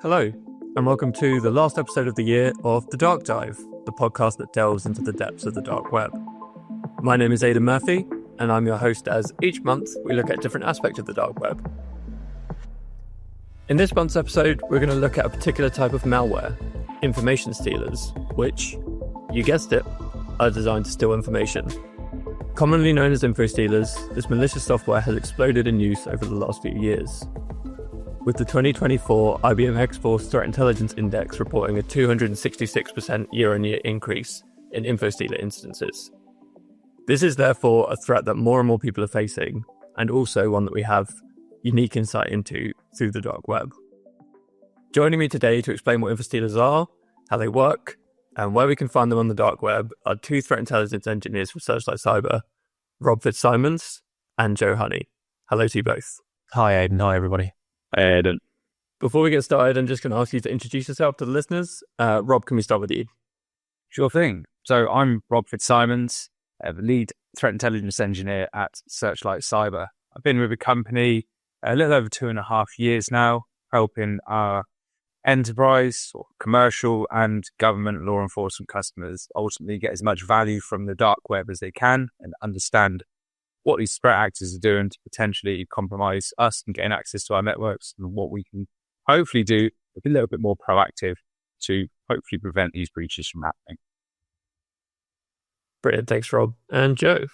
Hello, and welcome to the last episode of the year of The Dark Dive, the podcast that delves into the depths of the dark web. My name is Aidan Murphy, and I'm your host as each month we look at a different aspect of the dark web. In this month's episode, we're going to look at a particular type of malware, information stealers, which, you guessed it, are designed to steal information. Commonly known as infostealers, this malicious software has exploded in use over the last few years, with the 2024 IBM X-Force Threat Intelligence Index reporting a 266% year-on-year increase in infostealer instances. This is therefore a threat that more and more people are facing, and also one that we have unique insight into through the dark web. Joining me today to explain what infostealers are, how they work, and where we can find them on the dark web are two threat intelligence engineers from Searchlight Cyber, Rob Fitzsimons and Joe Honey. Hello to you both. Hi Aidan, hi everybody. Hey Aidan. Before we get started, I'm just going to ask you to introduce yourself to the listeners. Rob, can we start with you? Sure thing. So I'm Rob Fitzsimons, the lead threat intelligence engineer at Searchlight Cyber. I've been with the company a little over 2.5 years now, helping our enterprise or commercial and government law enforcement customers ultimately get as much value from the dark web as they can and understand what these threat actors are doing to potentially compromise us and gain access to our networks, and what we can hopefully do a little bit more proactive to hopefully prevent these breaches from happening. Brilliant. Thanks, Rob. And Joe?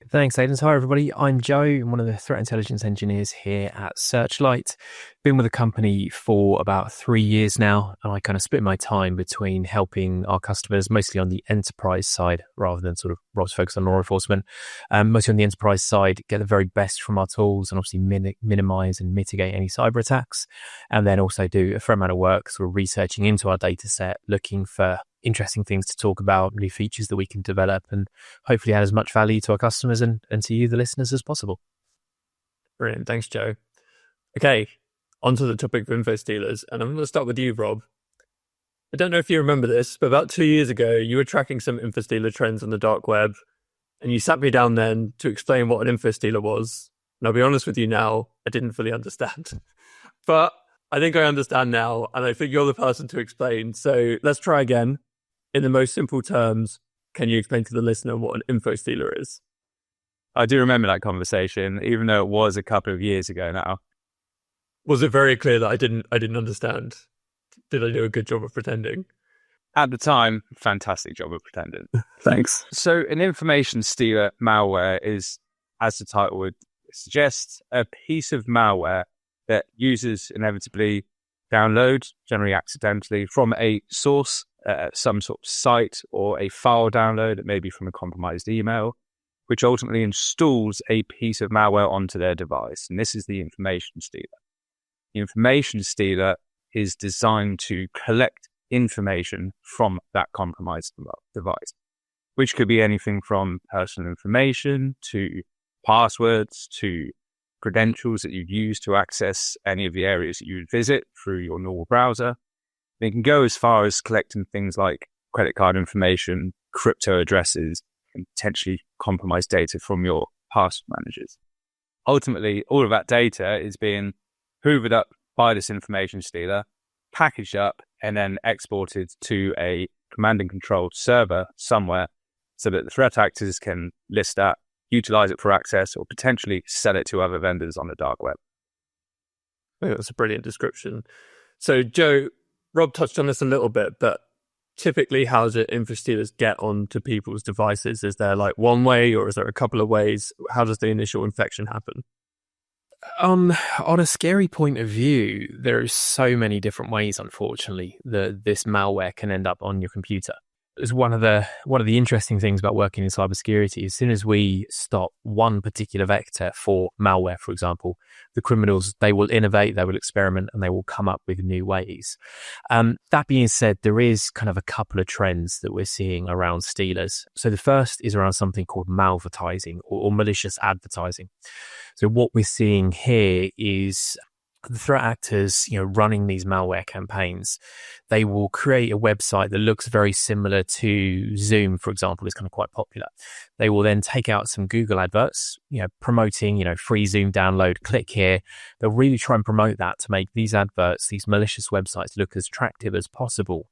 Thanks, Aidan. Hi, everybody. I'm Joe. I'm one of the threat intelligence engineers here at Searchlight. Been with the company for about 3 years now, and I kind of split my time between helping our customers, mostly on the enterprise side, rather than sort of Rob's focus on law enforcement. Mostly on the enterprise side, get the very best from our tools and obviously minimize and mitigate any cyber attacks. And then also do a fair amount of work sort of researching into our data set, looking for interesting things to talk about, new features that we can develop, and hopefully add as much value to our customers and to you, the listeners, as possible. Brilliant. Thanks, Joe. Okay, onto the topic of infostealers, and I'm going to start with you, Rob. I don't know if you remember this, but about 2 years ago, you were tracking some infostealer trends on the dark web, and you sat me down then to explain what an infostealer was. And I'll be honest with you now, I didn't fully understand. But I think I understand now, and I think you're the person to explain. So let's try again. In the most simple terms, can you explain to the listener what an infostealer is? I do remember that conversation, even though it was a couple of years ago now. Was it very clear that I didn't understand? Did I do a good job of pretending? At the time, fantastic job of pretending. Thanks. So an information stealer malware is, as the title would suggest, a piece of malware that users inevitably download, generally accidentally, from a source, some sort of site, or a file download, maybe from a compromised email, which ultimately installs a piece of malware onto their device. And this is the information stealer. The information stealer is designed to collect information from that compromised device, which could be anything from personal information to passwords to credentials that you'd use to access any of the areas that you would visit through your normal browser. They can go as far as collecting things like credit card information, crypto addresses, and potentially compromised data from your password managers. Ultimately, all of that data is being hoovered up by this information stealer, packaged up, and then exported to a command and control server somewhere so that the threat actors can list that, utilize it for access, or potentially sell it to other vendors on the dark web. Oh, that's a brilliant description. So, Joe, Rob touched on this a little bit, but typically how do infostealers get onto people's devices? Is there like one way, or is there a couple of ways? How does the initial infection happen? On a scary point of view, there are so many different ways, unfortunately, that this malware can end up on your computer. It's one of the interesting things about working in cybersecurity. As soon as we stop one particular vector for malware, for example, the criminals, they will innovate, they will experiment, and they will come up with new ways. That being said, there is kind of a couple of trends that we're seeing around stealers. So the first is around something called malvertising or malicious advertising. So what we're seeing here is the threat actors, running these malware campaigns, they will create a website that looks very similar to Zoom, for example, is kind of quite popular. They will then take out some Google adverts, promoting, free Zoom download, click here. They'll really try and promote that to make these adverts, these malicious websites look as attractive as possible.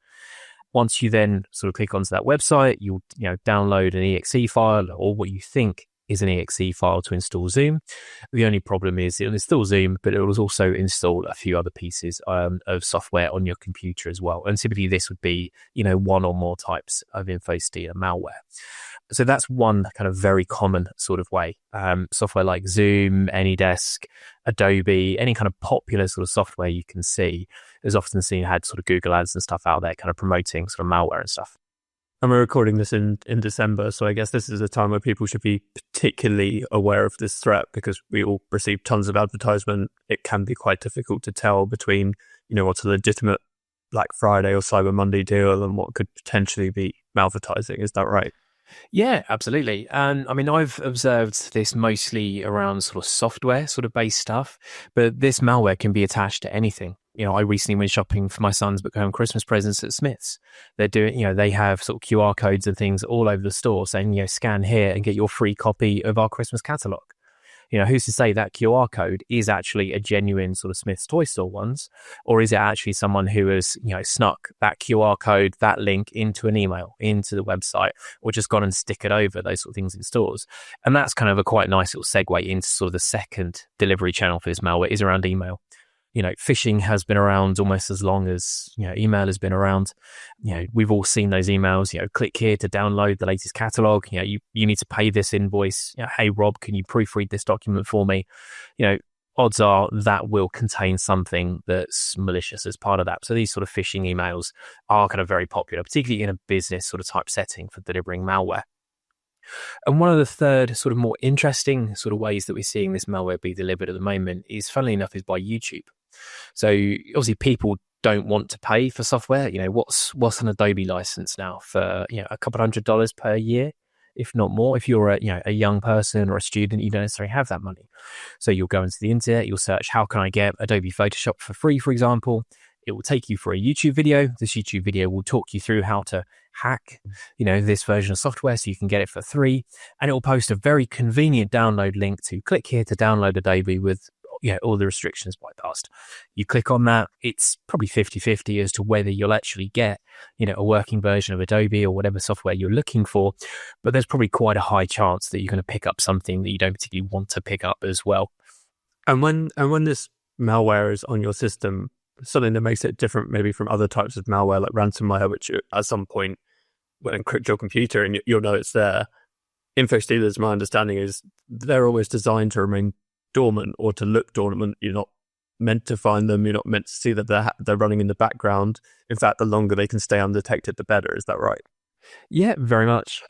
Once you then sort of click onto that website, you'll download an exe file or what you think is an exe file to install Zoom. The only problem is it'll install Zoom, but it will also install a few other pieces of software on your computer as well. And typically this would be, one or more types of Infostealer malware. So that's one kind of very common sort of way. Software like Zoom, AnyDesk, Adobe, any kind of popular sort of software you can see is often seen had sort of Google ads and stuff out there kind of promoting sort of malware and stuff. And we're recording this in December, so I guess this is a time where people should be particularly aware of this threat because we all receive tons of advertisement. It can be quite difficult to tell between, what's a legitimate Black Friday or Cyber Monday deal and what could potentially be malvertising. Is that right? Yeah, absolutely. And I mean, I've observed this mostly around sort of software sort of based stuff, but this malware can be attached to anything. I recently went shopping for my son's book home Christmas presents at Smith's. They're doing, they have sort of QR codes and things all over the store saying, scan here and get your free copy of our Christmas catalogue. Who's to say that QR code is actually a genuine sort of Smith's toy store ones, or is it actually someone who has, snuck that QR code, that link into an email, into the website, or just gone and stick it over those sort of things in stores? And that's kind of a quite nice little segue into sort of the second delivery channel for this malware is around email. Phishing has been around almost as long as, email has been around. We've all seen those emails, click here to download the latest catalog. You need to pay this invoice. Hey, Rob, can you proofread this document for me? Odds are that will contain something that's malicious as part of that. So these sort of phishing emails are kind of very popular, particularly in a business sort of type setting for delivering malware. And one of the third sort of more interesting sort of ways that we're seeing this malware be delivered at the moment is, funnily enough, is by YouTube. So obviously people don't want to pay for software. What's an Adobe license now for, a couple $100 per year, if not more. If you're a young person or a student, you don't necessarily have that money. So you'll go into the internet, you'll search, how can I get Adobe Photoshop for free, for example. It will take you for a YouTube video. This YouTube video will talk you through how to hack, this version of software so you can get it for free. And it will post a very convenient download link to click here to download Adobe with all the restrictions bypassed. You click on that, it's probably 50-50 as to whether you'll actually get, a working version of Adobe or whatever software you're looking for. But there's probably quite a high chance that you're going to pick up something that you don't particularly want to pick up as well. And when this malware is on your system, something that makes it different maybe from other types of malware like ransomware, which at some point will encrypt your computer and you'll know it's there. Infostealers, my understanding is they're always designed to remain dormant or to look dormant. You're not meant to find them. You're not meant to see that they're running in the background. In fact, the longer they can stay undetected, the better. Is that right? Yeah, very much.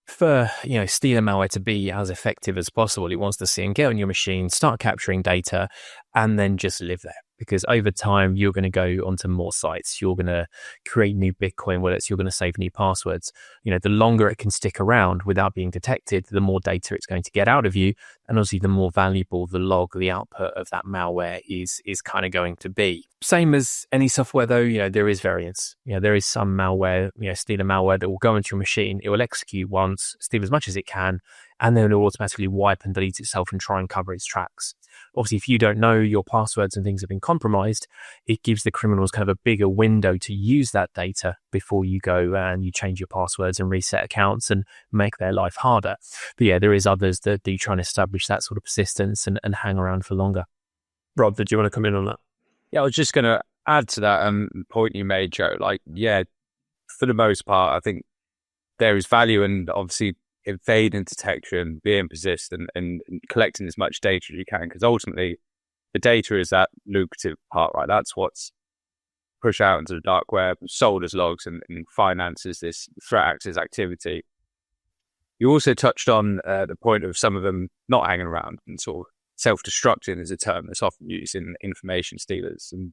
For stealer malware to be as effective as possible, it wants to see and get on your machine, start capturing data, and then just live there. Because over time, you're going to go onto more sites. You're going to create new Bitcoin wallets. You're going to save new passwords. The longer it can stick around without being detected, the more data it's going to get out of you. And obviously, the more valuable the log, the output of that malware is kind of going to be. Same as any software, though, there is variance. There is some malware, stealer malware that will go into your machine. It will execute once, steal as much as it can, and then it will automatically wipe and delete itself and try and cover its tracks. Obviously, if you don't know your passwords and things have been compromised, it gives the criminals kind of a bigger window to use that data before you go and you change your passwords and reset accounts and make their life harder. But yeah, there is others that do try and establish that sort of persistence and hang around for longer. Rob, did you want to come in on that? Yeah, I was just going to add to that point you made, Joe. For the most part, I think there is value in obviously evading detection, being persistent and collecting as much data as you can, because ultimately the data is that lucrative part, right? That's what's pushed out into the dark web, sold as logs and finances this threat actors activity. You also touched on the point of some of them not hanging around and sort of self-destructing is a term that's often used in information stealers. And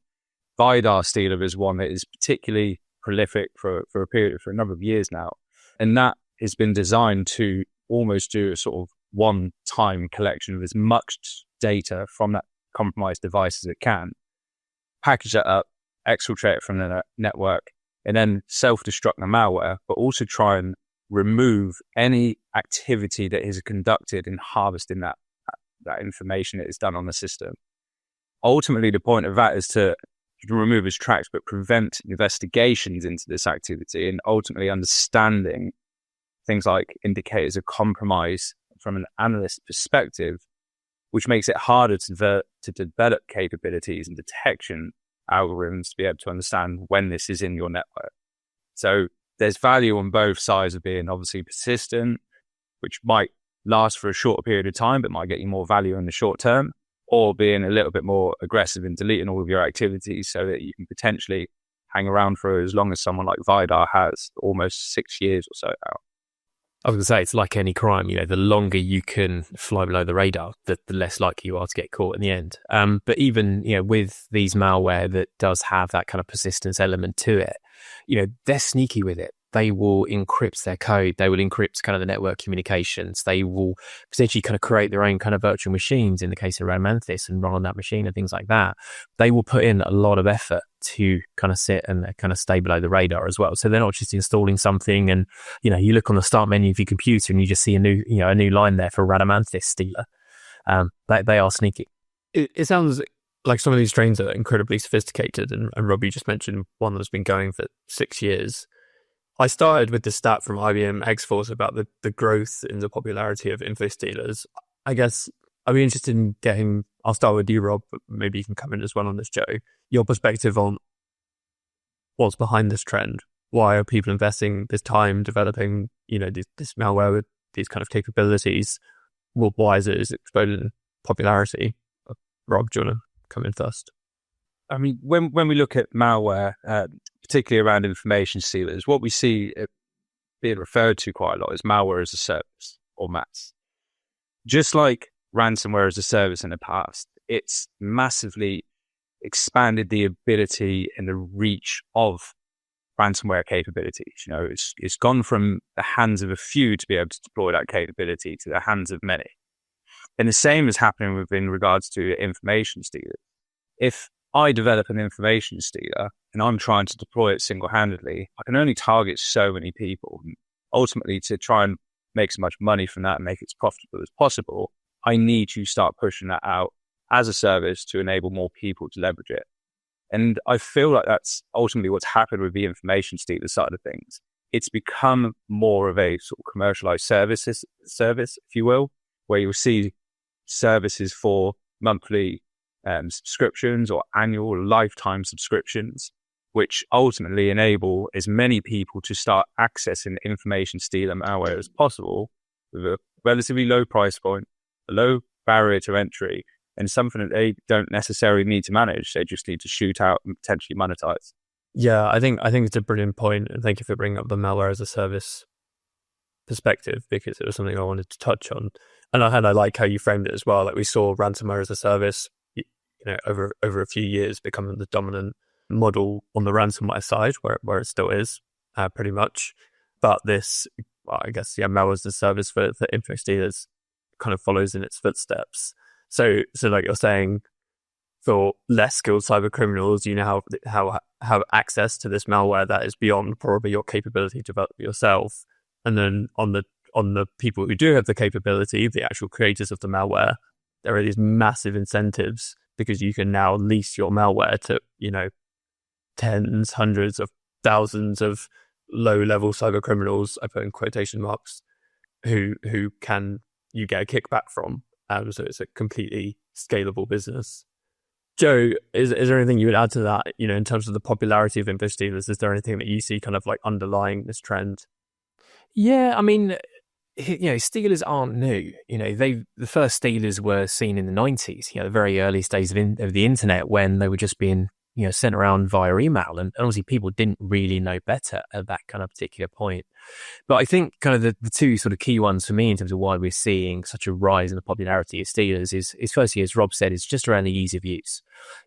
VIDAR stealer is one that is particularly prolific for a number of years now. And that has been designed to almost do a sort of one-time collection of as much data from that compromised device as it can, package that up, exfiltrate it from the network, and then self-destruct the malware, but also try and remove any activity that is conducted in harvesting that information that is done on the system. Ultimately, the point of that is to remove its tracks, but prevent investigations into this activity, and ultimately understanding things like indicators of compromise from an analyst perspective, which makes it harder to develop capabilities and detection algorithms to be able to understand when this is in your network. So there's value on both sides of being obviously persistent, which might last for a shorter period of time, but might get you more value in the short term, or being a little bit more aggressive in deleting all of your activities so that you can potentially hang around for as long as someone like Vidar has, almost 6 years or so now. I was going to say, it's like any crime, the longer you can fly below the radar, the less likely you are to get caught in the end. But even, with these malware that does have that kind of persistence element to it, they're sneaky with it. They will encrypt their code. They will encrypt kind of the network communications. They will potentially kind of create their own kind of virtual machines in the case of Radamanthus and run on that machine and things like that. They will put in a lot of effort to kind of sit and kind of stay below the radar as well. So they're not just installing something and, you look on the start menu of your computer and you just see a new line there for Radamanthus stealer. They are sneaky. It sounds like some of these trains are incredibly sophisticated. And Rob, you just mentioned one that's been going for 6 years. I started with the stat from IBM X-Force about the growth in the popularity of Infostealers. I guess I'd be interested in getting, I'll start with you, Rob, but maybe you can come in as well on this, Joe. Your perspective on what's behind this trend. Why are people investing this time developing, this malware with these kind of capabilities? Well, why is it exploded in popularity? Rob, do you want to come in first? I mean, when we look at malware, particularly around information stealers, what we see being referred to quite a lot is malware as a service, or MAS. Just like ransomware as a service in the past, it's massively expanded the ability and the reach of ransomware capabilities. It's gone from the hands of a few to be able to deploy that capability to the hands of many. And the same is happening in regards to information stealers. If I develop an information stealer and I'm trying to deploy it single-handedly, I can only target so many people. And ultimately, to try and make as much money from that and make it as profitable as possible, I need to start pushing that out as a service to enable more people to leverage it. And I feel like that's ultimately what's happened with the information stealer side of things. It's become more of a sort of commercialized service, if you will, where you'll see services for monthly subscriptions or annual or lifetime subscriptions, which ultimately enable as many people to start accessing information stealer malware as possible with a relatively low price point, a low barrier to entry, and something that they don't necessarily need to manage. They just need to shoot out and potentially monetize. Yeah, I think it's a brilliant point, and thank you for bringing up the malware as a service perspective, because it was something I wanted to touch on. And I like how you framed it as well. Like, we saw ransomware as a service, over a few years becoming the dominant model on the ransomware side, where it still is, pretty much. But this, I guess, malware as a service for Infostealers kind of follows in its footsteps. So like you're saying, for less skilled cyber criminals, you now have access to this malware that is beyond probably your capability to develop yourself. And then on the people who do have the capability, the actual creators of the malware, there are these massive incentives, because you can now lease your malware to, tens, hundreds of thousands of low-level cyber criminals, I put in quotation marks, who can you get a kickback from. So it's a completely scalable business. Joe, is there anything you would add to that, in terms of the popularity of Infostealers? Is there anything that you see kind of like underlying this trend? Yeah, I mean, stealers aren't new. The first stealers were seen in the 90s, the very earliest days of the internet, when they were just being, sent around via email. And obviously people didn't really know better at that kind of particular point. But I think kind of the two sort of key ones for me in terms of why we're seeing such a rise in the popularity of stealers is firstly, as Rob said, it's just around the ease of use.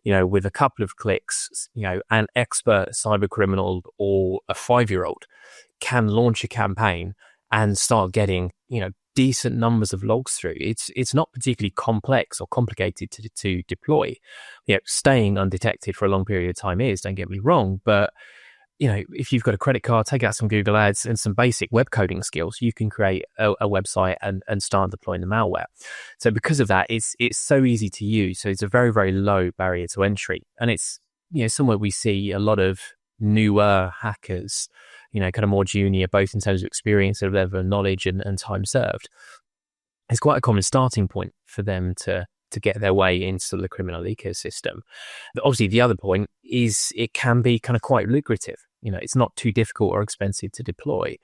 With a couple of clicks, an expert cyber criminal or a 5-year-old can launch a campaign and start getting, decent numbers of logs through. It's not particularly complex or complicated to deploy. Staying undetected for a long period of time is, don't get me wrong, but if you've got a credit card, take out some Google Ads and some basic web coding skills, you can create a website and start deploying the malware. So because of that, it's so easy to use. So it's a very, very low barrier to entry. And it's, somewhere we see a lot of newer hackers, kind of more junior, both in terms of experience, of level of knowledge and time served. It's quite a common starting point for them to get their way into the criminal ecosystem. But obviously, the other point is it can be kind of quite lucrative. It's not too difficult or expensive to deploy.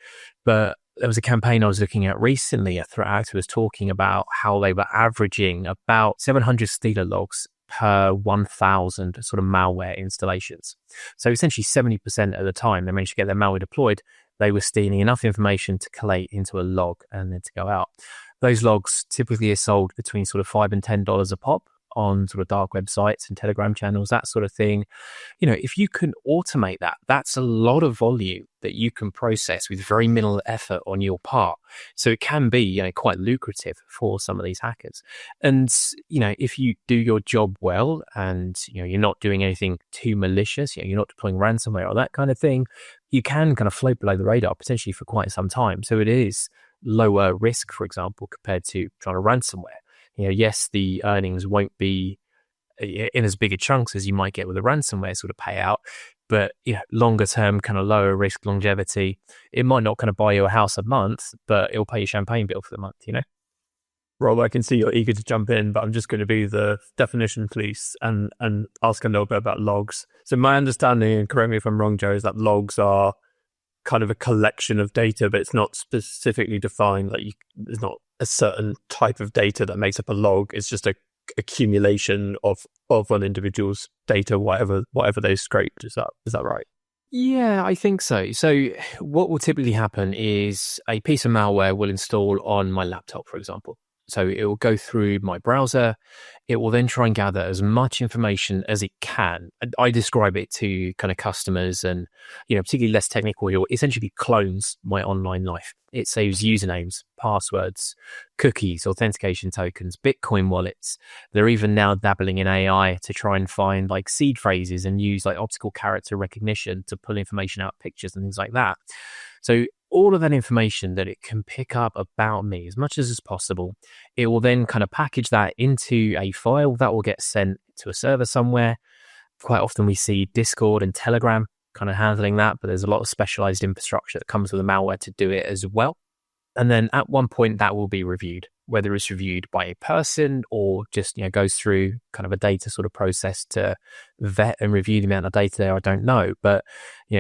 But there was a campaign I was looking at recently. A threat actor was talking about how they were averaging about 700 Stealer logs per 1,000 sort of malware installations. So essentially 70% of the time they managed to get their malware deployed, they were stealing enough information to collate into a log and then to go out. Those logs typically are sold between sort of $5 and $10 a pop on sort of dark websites and Telegram channels, that sort of thing. If you can automate that, that's a lot of volume that you can process with very minimal effort on your part. So it can be, quite lucrative for some of these hackers. And, if you do your job well and, you're not doing anything too malicious, you're not deploying ransomware or that kind of thing, you can kind of float below the radar potentially for quite some time. So it is lower risk, for example, compared to trying to ransomware. Yes, the earnings won't be in as big a chunks as you might get with a ransomware sort of payout, but longer term, kind of lower risk longevity. It might not kind of buy you a house a month, but it'll pay your champagne bill for the month, Rob, I can see you're eager to jump in, but I'm just going to be the definition police and ask a little bit about logs. So my understanding, and correct me if I'm wrong, Joe, is that logs are kind of a collection of data, but it's not specifically defined. There's not a certain type of data that makes up a log. It's just a accumulation of an individual's data, whatever they scraped. Is that right? Yeah, I think so. So what will typically happen is a piece of malware will install on my laptop, for example. So it will go through my browser. It will then try and gather as much information as it can. I describe it to kind of customers and, particularly less technical, it essentially clones my online life. It saves usernames, passwords, cookies, authentication tokens, Bitcoin wallets. They're even now dabbling in AI to try and find like seed phrases and use like optical character recognition to pull information out of pictures and things like that. So all of that information that it can pick up about me as much as is possible, it will then kind of package that into a file that will get sent to a server somewhere. Quite often we see Discord and Telegram kind of handling that, but there's a lot of specialized infrastructure that comes with the malware to do it as well. And then at one point that will be reviewed, whether it's reviewed by a person or just, goes through kind of a data sort of process to vet and review the amount of data there, I don't know. But,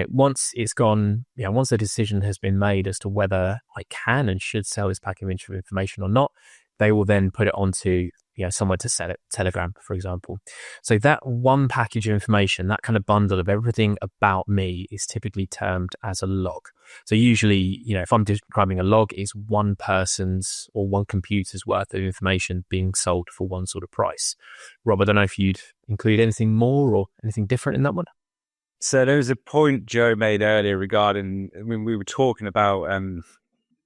once it's gone, once a decision has been made as to whether I can and should sell this package of information or not, they will then put it onto somewhere to sell it, Telegram, for example. So that one package of information, that kind of bundle of everything about me is typically termed as a log. So usually, if I'm describing a log, it's one person's or one computer's worth of information being sold for one sort of price. Rob, I don't know if you'd include anything more or anything different in that one? So there was a point Joe made earlier regarding, when we were talking about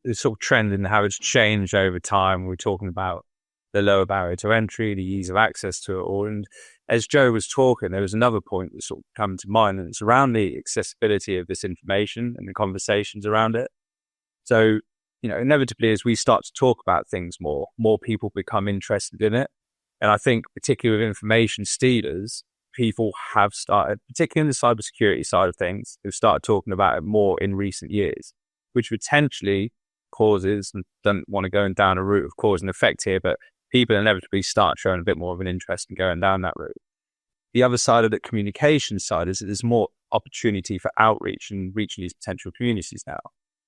the sort of trend and how it's changed over time. We were talking about the lower barrier to entry, the ease of access to it all. And as Joe was talking, there was another point that sort of come to mind, and it's around the accessibility of this information and the conversations around it. So, inevitably, as we start to talk about things more people become interested in it. And I think particularly with information stealers, people have started, particularly in the cybersecurity side of things, who've started talking about it more in recent years, which potentially causes, and don't want to go down a route of cause and effect here, but people inevitably start showing a bit more of an interest in going down that route. The other side of the communication side is that there's more opportunity for outreach and reaching these potential communities now.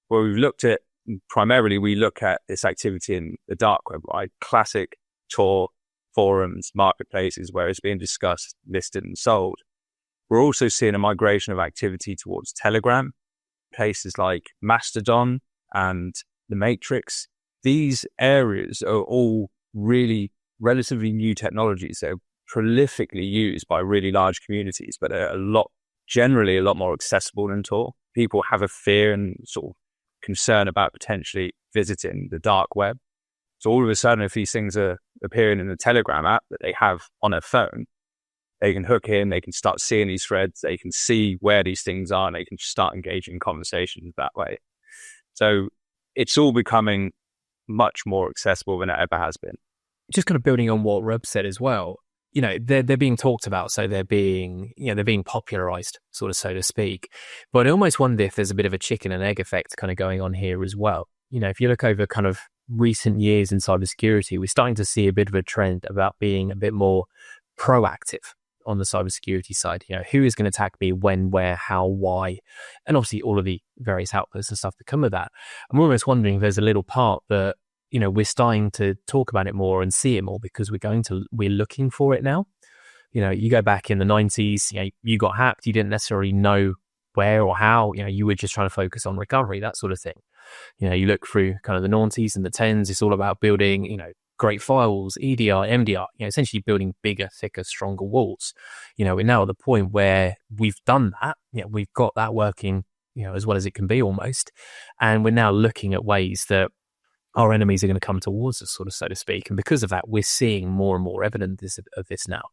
Where we've looked at, primarily we look at this activity in the dark web, right? Classic Tor, forums, marketplaces where it's being discussed, listed and sold. We're also seeing a migration of activity towards Telegram, places like Mastodon and the Matrix. These areas are all really relatively new technologies that are prolifically used by really large communities, but are generally a lot more accessible than Tor. People have a fear and sort of concern about potentially visiting the dark web. So all of a sudden, if these things are appearing in the Telegram app that they have on a phone, they can hook in, they can start seeing these threads, they can see where these things are, and they can start engaging in conversations that way. So it's all becoming much more accessible than it ever has been. Just kind of building on what Rob said as well, they're being talked about, so they're being popularized, sort of, so to speak. But I almost wonder if there's a bit of a chicken and egg effect kind of going on here as well. If you look over kind of recent years in cybersecurity, we're starting to see a bit of a trend about being a bit more proactive on the cybersecurity side. Who is going to attack me, when, where, how, why, and obviously all of the various outputs and stuff that come with that. I'm almost wondering if there's a little part that, we're starting to talk about it more and see it more because we're looking for it now. You go back in the 90s, you got hacked, you didn't necessarily know where or how, you were just trying to focus on recovery, that sort of thing. You look through kind of the 90s and the 10s, it's all about building, great firewalls, EDR, MDR, essentially building bigger, thicker, stronger walls. We're now at the point where we've done that. We've got that working, as well as it can be almost. And we're now looking at ways that our enemies are going to come towards us, sort of, so to speak. And because of that, we're seeing more and more evidence of this now.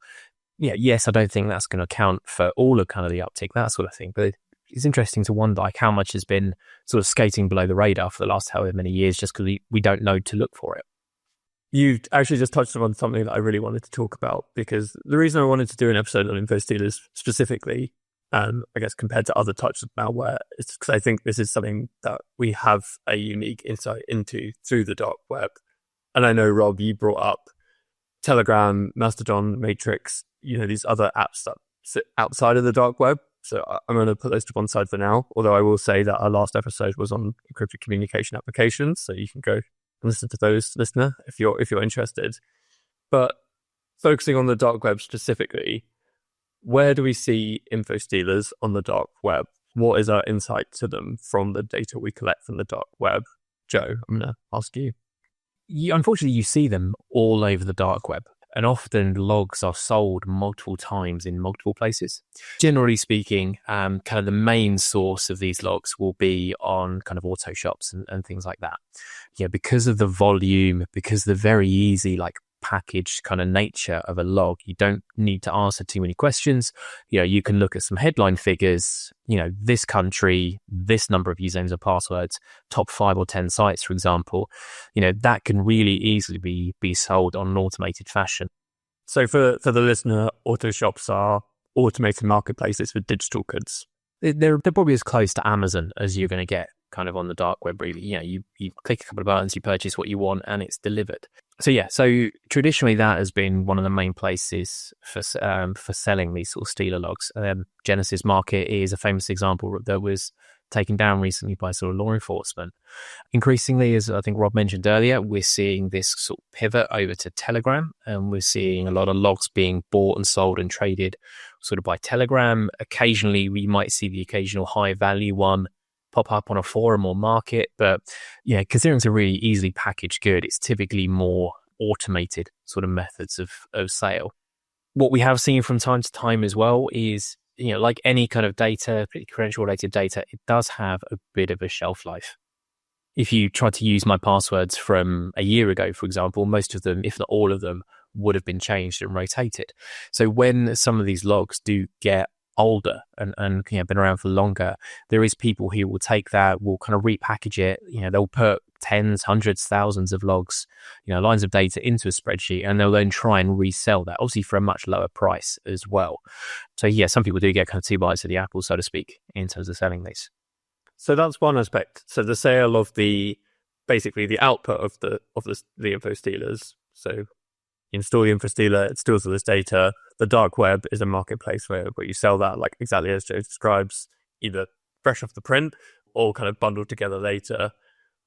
Yes, I don't think that's going to account for all of kind of the uptick, that sort of thing. But it's interesting to wonder like how much has been sort of skating below the radar for the last however many years, just because we don't know to look for it. You actually just touched on something that I really wanted to talk about, because the reason I wanted to do an episode on Infostealers specifically, I guess compared to other types of malware, is because I think this is something that we have a unique insight into through the dark web. And I know, Rob, you brought up Telegram, Mastodon, Matrix, these other apps that sit outside of the dark web. So I'm going to put those to one side for now, although I will say that our last episode was on encrypted communication applications, so you can go listen to those, listener, if you're interested. But focusing on the dark web specifically, where do we see Infostealers on the dark web? What is our insight to them from the data we collect from the dark web? Joe, I'm going to ask you. Unfortunately, you see them all over the dark web, and often logs are sold multiple times in multiple places. Generally speaking, kind of the main source of these logs will be on kind of auto shops and things like that. Because of the volume, because of the very easy, like, packaged kind of nature of a log, you don't need to answer too many questions. You can look at some headline figures, this country, this number of usernames and passwords, top 5 or 10 sites, for example. That can really easily be sold on an automated fashion. So for the listener, auto shops are automated marketplaces for digital goods. They're probably as close to Amazon as you're going to get kind of on the dark web, really. You click a couple of buttons, you purchase what you want, and it's delivered. So traditionally that has been one of the main places for selling these sort of stealer logs. Genesis Market is a famous example that was taken down recently by sort of law enforcement. Increasingly, as I think Rob mentioned earlier, we're seeing this sort of pivot over to Telegram, and we're seeing a lot of logs being bought and sold and traded sort of by Telegram. Occasionally, we might see the occasional high value one pop up on a forum or market, but considering it's a really easily packaged good, it's typically more automated sort of methods of sale. What we have seen from time to time as well is, like any kind of data, credential related data, it does have a bit of a shelf life. If you try to use my passwords from a year ago, for example, most of them, if not all of them, would have been changed and rotated. So when some of these logs do get older and been around for longer, there is people who will take that, will kind of repackage it. They'll put tens, hundreds, thousands of logs, lines of data into a spreadsheet, and they'll then try and resell that, obviously for a much lower price as well. So some people do get kind of two bites of the apple, so to speak, in terms of selling these. So that's one aspect. So the sale of basically the output of the Infostealers. So you install the Infostealer, it steals all this data. The dark web is a marketplace where you sell that, like exactly as Joe describes, either fresh off the print or kind of bundled together later.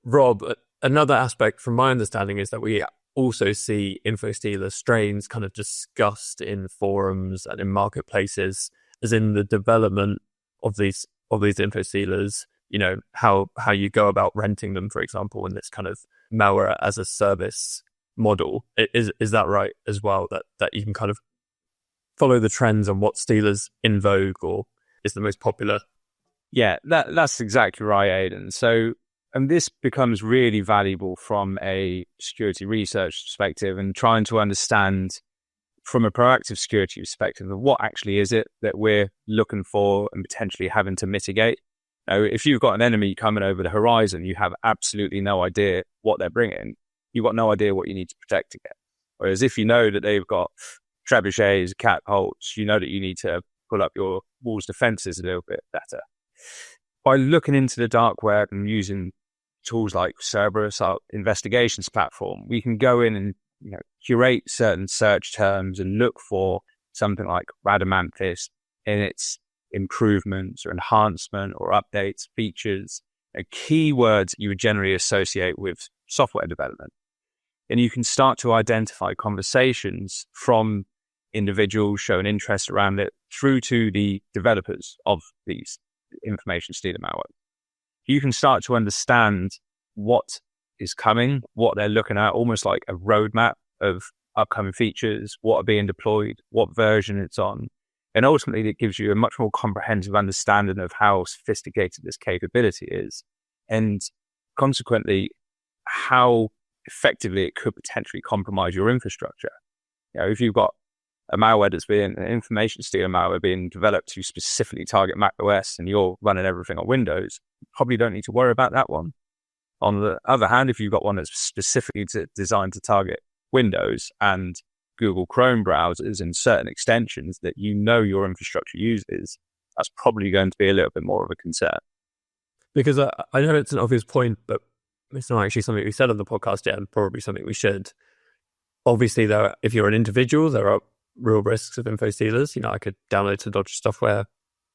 Rob, another aspect from my understanding is that we also see Infostealer strains kind of discussed in forums and in marketplaces, as in the development of these Infostealers, how you go about renting them, for example, in this kind of malware as a service model. Is that right as well, that you can kind of follow the trends on what stealers in vogue or is the most popular? Yeah, that's exactly right, Aidan. So And this becomes really valuable from a security research perspective and trying to understand from a proactive security perspective of what actually is it that we're looking for and potentially having to mitigate. Now, if you've got an enemy coming over the horizon, you have absolutely no idea what they're bringing. You've got no idea what you need to protect against. Whereas if you know that they've got trebuchets, catapults, you know that you need to pull up your walls defenses a little bit better. By looking into the dark web and using tools like Cerberus, our investigations platform, we can go in and curate certain search terms and look for something like Radamanthus in its improvements or enhancement or updates, features, keywords you would generally associate with software development. And you can start to identify conversations from individuals showing interest around it through to the developers of these information stealer malware. You can start to understand what is coming, what they're looking at, almost like a roadmap of upcoming features, what are being deployed, what version it's on. And ultimately, it gives you a much more comprehensive understanding of how sophisticated this capability is, and consequently, how effectively it could potentially compromise your infrastructure. If you've got a malware that's being an information stealer malware being developed to specifically target Mac OS and you're running everything on Windows, you probably don't need to worry about that one. On the other hand, if you've got one that's specifically designed to target Windows and Google Chrome browsers and certain extensions that your infrastructure uses, that's probably going to be a little bit more of a concern. Because I know it's an obvious point, but it's not actually something we said on the podcast yet, and probably something we should. Obviously, if you're an individual, there are real risks of infostealers. I could download some dodgy software.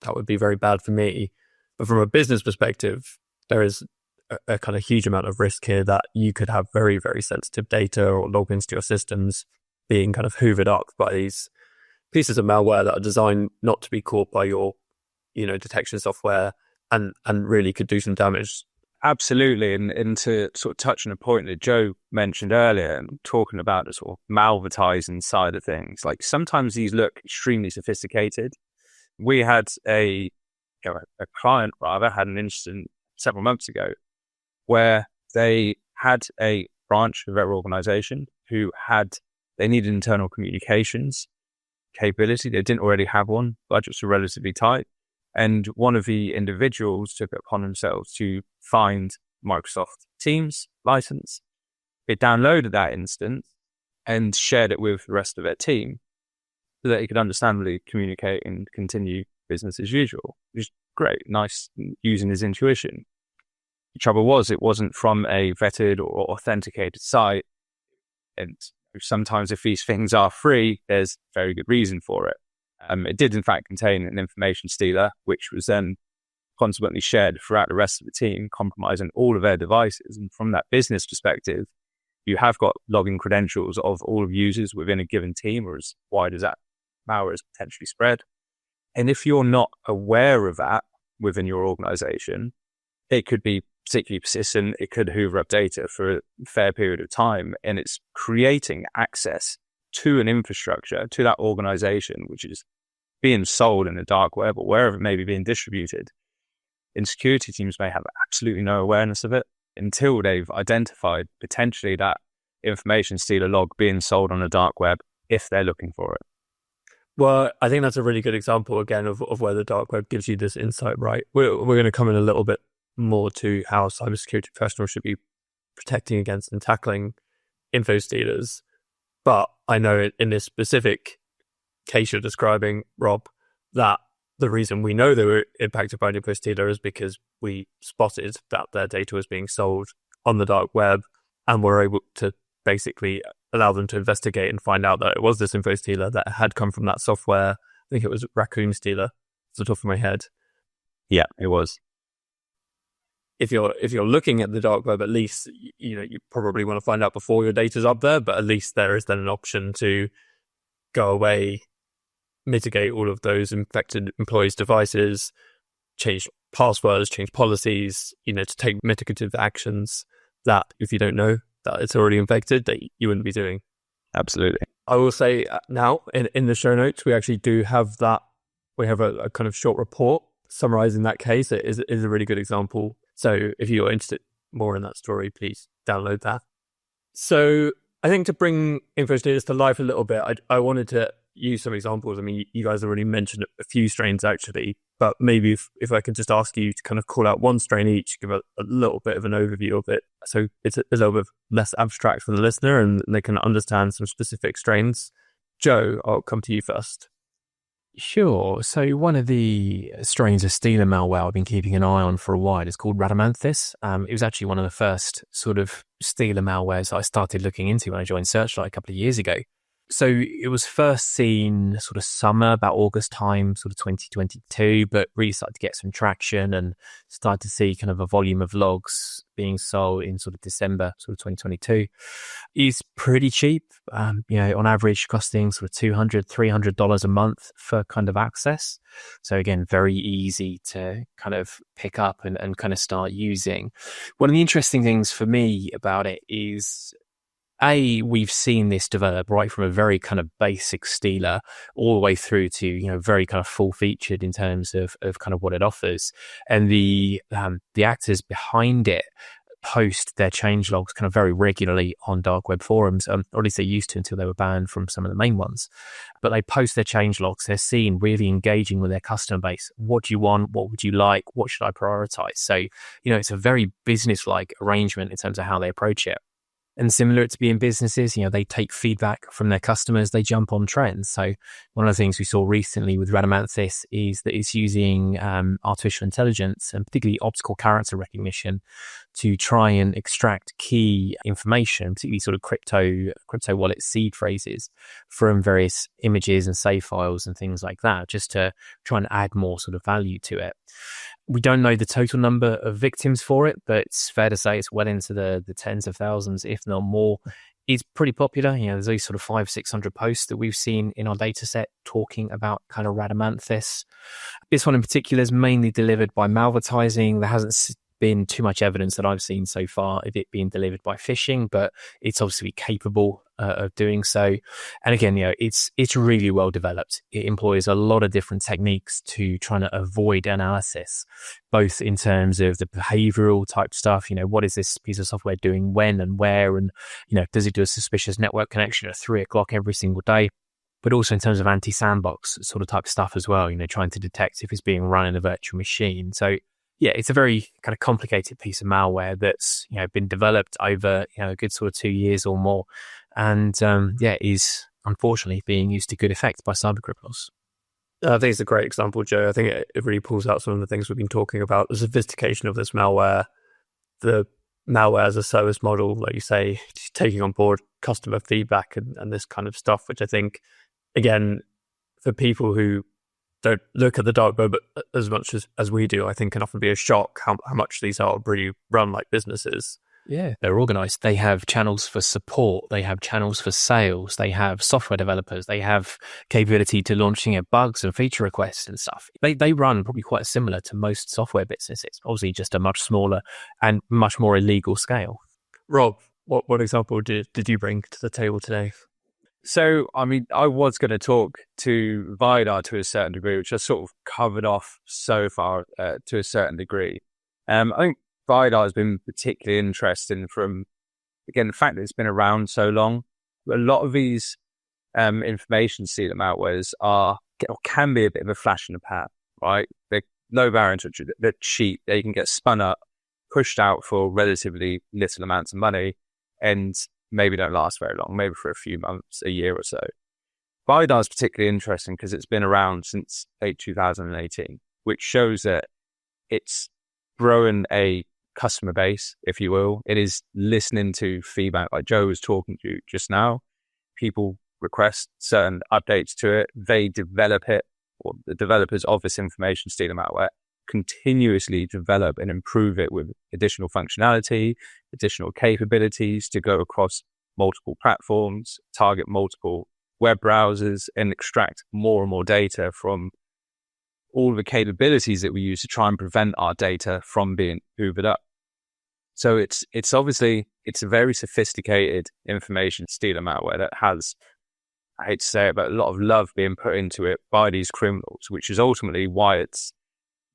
That would be very bad for me. But from a business perspective, there is a kind of huge amount of risk here that you could have very, very sensitive data or logins to your systems being kind of hoovered up by these pieces of malware that are designed not to be caught by your, detection software and really could do some damage. Absolutely. And to sort of touch on a point that Joe mentioned earlier, and talking about the sort of malvertising side of things, like sometimes these look extremely sophisticated. We had a client had an incident several months ago where they had a branch of their organization who they needed internal communications capability. They didn't already have one. Budgets were relatively tight. And one of the individuals took it upon themselves to find Microsoft Teams license. It downloaded that instance and shared it with the rest of their team so that he could understandably communicate and continue business as usual, which is great, nice, using his intuition. The trouble was, it wasn't from a vetted or authenticated site. And sometimes if these things are free, there's very good reason for it. It did, in fact, contain an information stealer, which was then consequently shared throughout the rest of the team, compromising all of their devices. And from that business perspective, you have got login credentials of all of users within a given team, or as wide as that malware is potentially spread. And if you're not aware of that within your organization, it could be particularly persistent. It could hoover up data for a fair period of time, and it's creating access to an infrastructure, to that organization, which is being sold in the dark web or wherever it may be being distributed. And security teams may have absolutely no awareness of it until they've identified potentially that information stealer log being sold on the dark web if they're looking for it. Well, I think that's a really good example, again, of where the dark web gives you this insight, right? We're going to come in a little bit more to how cybersecurity professionals should be protecting against and tackling info stealers. But I know in this specific case you're describing, Rob, that the reason we know they were impacted by an info stealer is because we spotted that their data was being sold on the dark web, and were able to basically allow them to investigate and find out that it was this info stealer that had come from that software. I think it was Raccoon Stealer, off the top of my head. Yeah, it was. If you're looking at the dark web, at least you probably want to find out before your data's up there, but at least there is then an option to go away, mitigate all of those infected employees' devices, change passwords, change policies, to take mitigative actions that if you don't know that it's already infected, that you wouldn't be doing. Absolutely. I will say now in the show notes, we actually do have that. We have a kind of short report summarizing that case. It is a really good example. So if you're interested more in that story, please download that. So I think to bring Infostealers to life a little bit, I wanted to use some examples. I mean, you guys already mentioned a few strains actually, but maybe if I could just ask you to kind of call out one strain each, give a little bit of an overview of it, so it's a little bit less abstract for the listener and they can understand some specific strains. Joe, I'll come to you first. Sure. So one of the strains of Stealer malware I've been keeping an eye on for a while is called Radamanthus. It was actually one of the first sort of Stealer malwares I started looking into when I joined Searchlight a couple of years ago. So it was first seen sort of summer, about August time, sort of 2022, but really started to get some traction and started to see kind of a volume of logs being sold in sort of December, sort of 2022. It's pretty cheap, on average costing sort of $200, $300 a month for kind of access. So again, very easy to kind of pick up and kind of start using. One of the interesting things for me about it is we've seen this develop right from a very kind of basic stealer all the way through to, very kind of full featured in terms of kind of what it offers. And the actors behind it post their change logs kind of very regularly on dark web forums, or at least they used to until they were banned from some of the main ones. But they post their change logs. They're seen really engaging with their customer base. What do you want? What would you like? What should I prioritize? So, it's a very business-like arrangement in terms of how they approach it. And similar to being businesses, they take feedback from their customers, they jump on trends. So one of the things we saw recently with Radamanthus is that it's using artificial intelligence and particularly optical character recognition to try and extract key information, particularly sort of crypto wallet seed phrases from various images and save files and things like that, just to try and add more sort of value to it. We don't know the total number of victims for it, but it's fair to say it's well into the tens of thousands, if not more. It's pretty popular. There's these sort of 500-600 posts that we've seen in our data set talking about kind of Radamanthus. This one in particular is mainly delivered by malvertising. There hasn't been too much evidence that I've seen so far of it being delivered by phishing, but it's obviously capable of doing so. And again, it's really well developed. It employs a lot of different techniques to trying to avoid analysis, both in terms of the behavioral type stuff. What is this piece of software doing when and where? And, does it do a suspicious network connection at 3:00 every single day? But also in terms of anti-sandbox sort of type stuff as well, trying to detect if it's being run in a virtual machine. So yeah, it's a very kind of complicated piece of malware that's, been developed over, a good sort of 2 years or more. And is unfortunately being used to good effect by cybercriminals. I think it's a great example, Joe. I think it really pulls out some of the things we've been talking about, the sophistication of this malware, the malware as a service model, like you say, taking on board customer feedback and this kind of stuff, which I think, again, for people who don't look at the dark web as much as we do, I think can often be a shock how much these are really run like businesses. Yeah, they're organized. They have channels for support. They have channels for sales. They have software developers. They have capability to launching bugs and feature requests and stuff. They run probably quite similar to most software businesses, obviously just a much smaller and much more illegal scale. Rob, what example did you bring to the table today? So, I was going to talk to Vidar to a certain degree, which I sort of covered off so far to a certain degree. I think Vidar has been particularly interesting from, again, the fact that it's been around so long. A lot of these information stealer malwares can be a bit of a flash in the pan, right? They're low barrier to entry, they're cheap, they can get spun up, pushed out for relatively little amounts of money, and maybe don't last very long, maybe for a few months, a year or so. Vidar is particularly interesting because it's been around since late 2018, which shows that it's growing a customer base, if you will. It is listening to feedback like Joe was talking to just now. People request certain updates to it. They develop it, or the developers of this information stealer malware continuously develop and improve it with additional functionality, additional capabilities to go across multiple platforms, target multiple web browsers, and extract more and more data from all the capabilities that we use to try and prevent our data from being hoovered up. So it's obviously, it's a very sophisticated information stealer malware that has, I hate to say it, but a lot of love being put into it by these criminals, which is ultimately why it's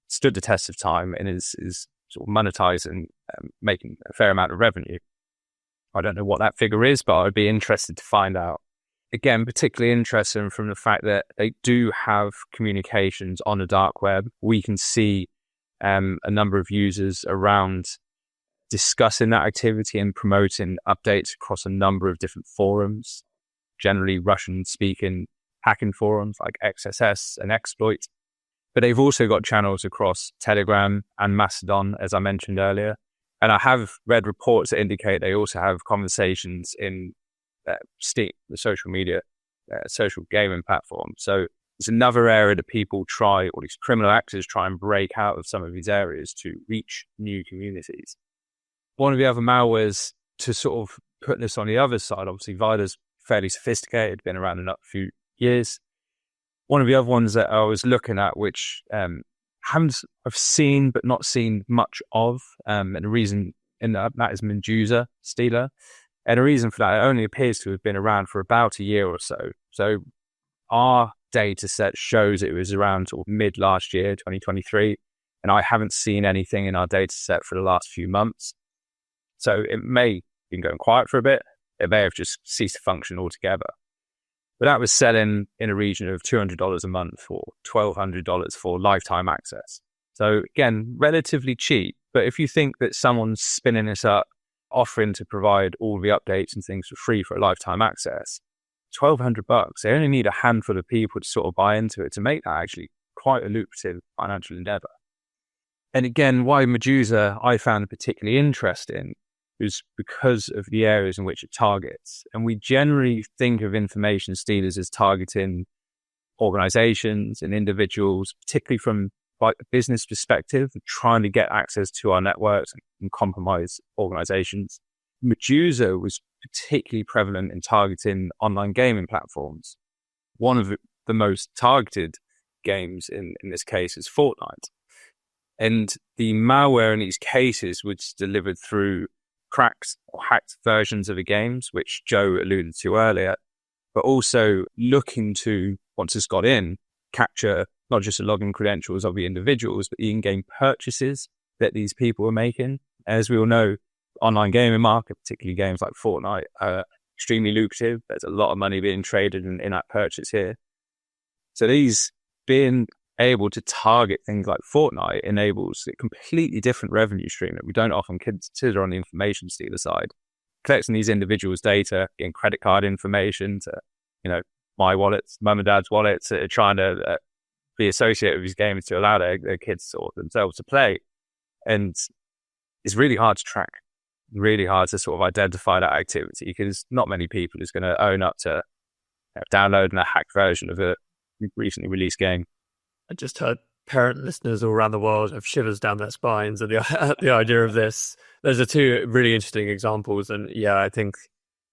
stood the test of time and is sort of monetizing, making a fair amount of revenue. I don't know what that figure is, but I'd be interested to find out. Again, particularly interesting from the fact that they do have communications on the dark web. We can see a number of users around discussing that activity and promoting updates across a number of different forums, generally Russian-speaking hacking forums like XSS and Exploit. But they've also got channels across Telegram and Mastodon, as I mentioned earlier. And I have read reports that indicate they also have conversations in Steam, the social media, social gaming platform. So it's another area that people try, or these criminal actors try and break out of some of these areas to reach new communities. One of the other malwares, to sort of put this on the other side, obviously Vida's fairly sophisticated, been around a few years. One of the other ones that I was looking at, which I've seen but not seen much of, and the reason in that is Infostealer. And the reason for that, it only appears to have been around for about a year or so. So our data set shows it was around sort of mid last year, 2023, and I haven't seen anything in our data set for the last few months. So it may have been going quiet for a bit. It may have just ceased to function altogether. But that was selling in a region of $200 a month or $1,200 for lifetime access. So again, relatively cheap. But if you think that someone's spinning this up, offering to provide all the updates and things for free for a lifetime access, $1,200, they only need a handful of people to sort of buy into it to make that actually quite a lucrative financial endeavor. And again, why Medusa I found particularly interesting was because of the areas in which it targets. And we generally think of information stealers as targeting organizations and individuals, particularly from like a business perspective, trying to get access to our networks and compromise organizations. Medusa was particularly prevalent in targeting online gaming platforms. One of the most targeted games in this case is Fortnite. And the malware in these cases was delivered through cracked or hacked versions of the games, which Joe alluded to earlier, but also looking to, once it's got in, capture not just the login credentials of the individuals, but the in-game purchases that these people are making. As we all know, online gaming market, particularly games like Fortnite, are extremely lucrative. There's a lot of money being traded in in-app purchase here. So these being able to target things like Fortnite enables a completely different revenue stream that we don't often consider on the information stealer side. Collecting these individuals' data, getting credit card information to, my wallets, mum and dad's wallets, trying to be associated with these games to allow their kids or themselves to play. And it's really hard to track, really hard to sort of identify that activity because not many people is going to own up to downloading a hacked version of a recently released game. I just heard parent listeners all around the world have shivers down their spines at the idea of this. Those are two really interesting examples. And I think,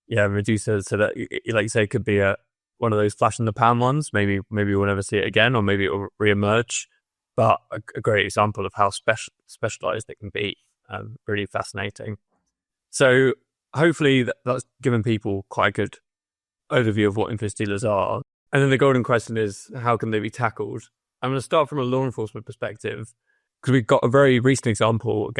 Medusa, so that, like you say, could be one of those flash in the pan ones. Maybe we'll never see it again, or maybe it will reemerge. But a great example of how specialized it can be. Really fascinating. So hopefully that's given people quite a good overview of what Infostealers are. And then the golden question is, how can they be tackled? I'm going to start from a law enforcement perspective because we've got a very recent example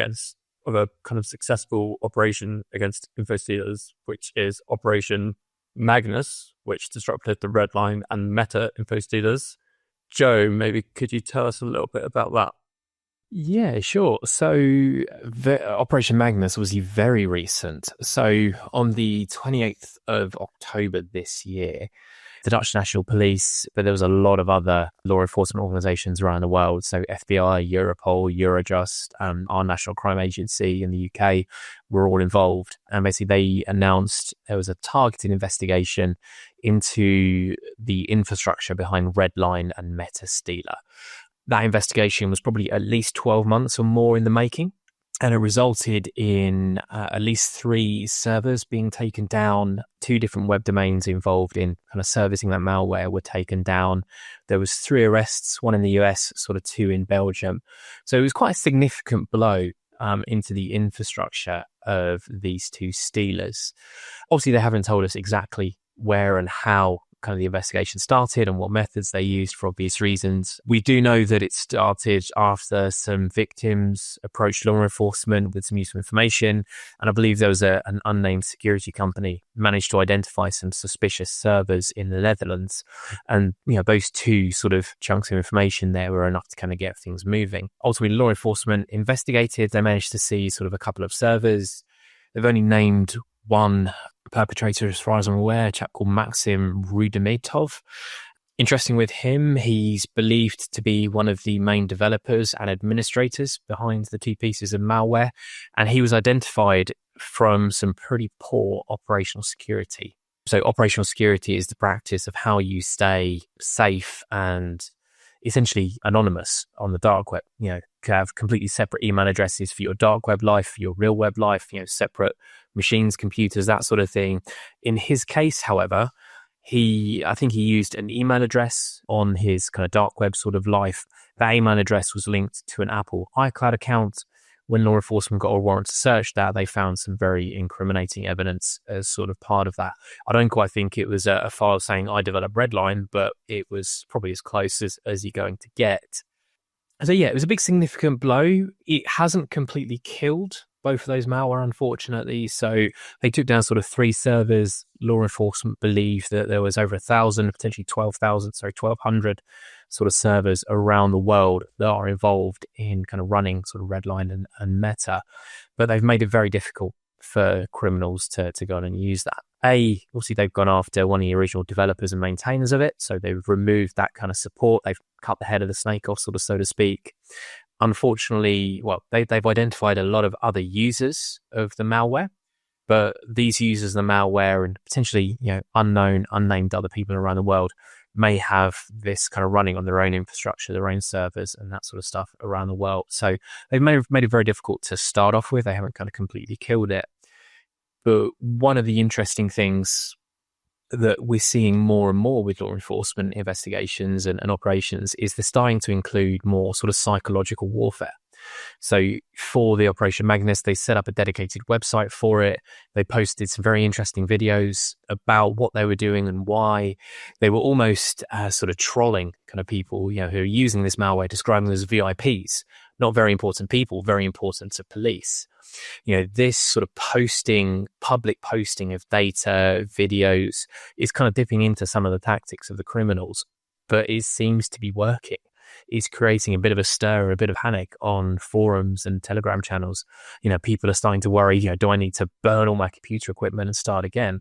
of a kind of successful operation against Infostealers, which is Operation Magnus, which disrupted the Red Line and Meta Infostealers. Joe, maybe could you tell us a little bit about that? Yeah, sure. So Operation Magnus was very recent. So on the 28th of October this year, the Dutch National Police, but there was a lot of other law enforcement organizations around the world. So FBI, Europol, Eurojust, our National Crime Agency in the UK were all involved. And basically they announced there was a targeted investigation into the infrastructure behind Redline and Metastealer. That investigation was probably at least 12 months or more in the making. And it resulted in at least 3 servers being taken down. 2 different web domains involved in kind of servicing that malware were taken down. There was 3 arrests, 1 in the US, sort of 2 in Belgium. So it was quite a significant blow into the infrastructure of these 2 stealers. Obviously, they haven't told us exactly where and how kind of the investigation started and what methods they used for obvious reasons. We do know that it started after some victims approached law enforcement with some useful information. And I believe there was an unnamed security company managed to identify some suspicious servers in the Netherlands. And, those two sort of chunks of information there were enough to kind of get things moving. Ultimately, law enforcement investigated. They managed to see sort of a couple of servers. They've only named one perpetrator, as far as I'm aware, a chap called Maxim Rudimitov. Interesting with him, he's believed to be one of the main developers and administrators behind the two pieces of malware, and he was identified from some pretty poor operational security. So operational security is the practice of how you stay safe and essentially anonymous on the dark web. Have completely separate email addresses for your dark web life, for your real web life, separate machines, computers, that sort of thing. In his case, however, I think he used an email address on his kind of dark web sort of life. That email address was linked to an Apple iCloud account. When law enforcement got a warrant to search that, they found some very incriminating evidence as sort of part of that. I don't quite think it was a file saying I developed Redline, but it was probably as close as you're going to get. So yeah, it was a big significant blow. It hasn't completely killed both of those malware, unfortunately. So they took down sort of 3 servers. Law enforcement believe that there was over 1,000, potentially 1,200 sort of servers around the world that are involved in kind of running sort of Redline and Meta. But they've made it very difficult for criminals to go on and use that. Obviously they've gone after one of the original developers and maintainers of it. So they've removed that kind of support. They've cut the head of the snake off, sort of, so to speak. Unfortunately, they've identified a lot of other users of the malware, but these users of the malware and potentially, unknown, unnamed other people around the world may have this kind of running on their own infrastructure, their own servers and that sort of stuff around the world. So they've made it very difficult to start off with. They haven't kind of completely killed it. But one of the interesting things that we're seeing more and more with law enforcement investigations and operations is they're starting to include more sort of psychological warfare. So for the Operation Magnus, they set up a dedicated website for it. They posted some very interesting videos about what they were doing and why. They were almost sort of trolling kind of people, who are using this malware, describing them as VIPs, not very important people, very important to police. This sort of public posting of data, videos is kind of dipping into some of the tactics of the criminals, but it seems to be working. It's creating a bit of a stir, a bit of panic on forums and Telegram channels. People are starting to worry, do I need to burn all my computer equipment and start again?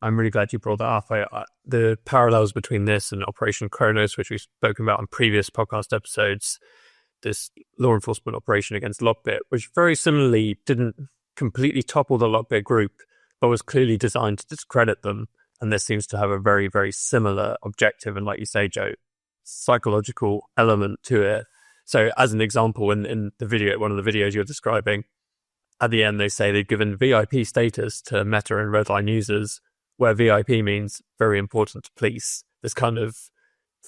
I'm really glad you brought that up. The parallels between this and Operation Kronos, which we've spoken about on previous podcast episodes, this law enforcement operation against Lockbit, which very similarly didn't completely topple the Lockbit group, but was clearly designed to discredit them. And this seems to have a very, very similar objective. And like you say, Joe, psychological element to it. So as an example, in the video, one of the videos you're describing, at the end, they say they've given VIP status to Meta and Redline users, where VIP means very important to police. This kind of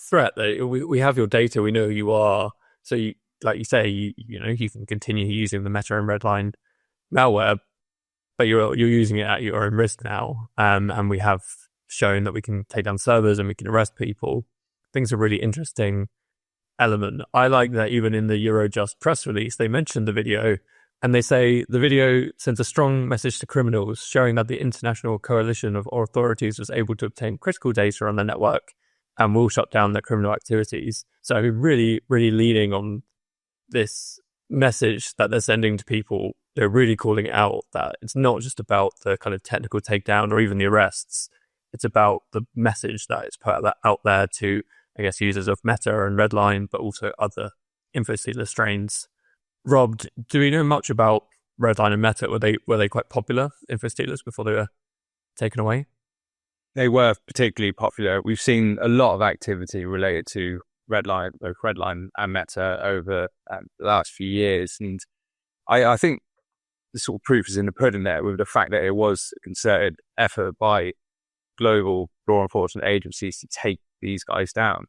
threat that we have your data, we know who you are. So like you say, you can continue using the Meta and Redline malware, but you're using it at your own risk now. And we have shown that we can take down servers and we can arrest people. I think it's a really interesting element. I like that even in the Eurojust press release, they mentioned the video and they say the video sends a strong message to criminals showing that the international coalition of authorities was able to obtain critical data on the network and will shut down their criminal activities. So really, really leaning on this message that they're sending to people. They're really calling out that it's not just about the kind of technical takedown or even the arrests. It's about the message that is put out there to, I guess, users of Meta and Redline, but also other Infostealer strains. Rob, do we know much about Redline and Meta? Were they quite popular Infostealers before they were taken away? They were particularly popular. We've seen a lot of activity related to Redline, both Redline and Meta, over the last few years. And I think the sort of proof is in the pudding there with the fact that it was a concerted effort by global law enforcement agencies to take these guys down.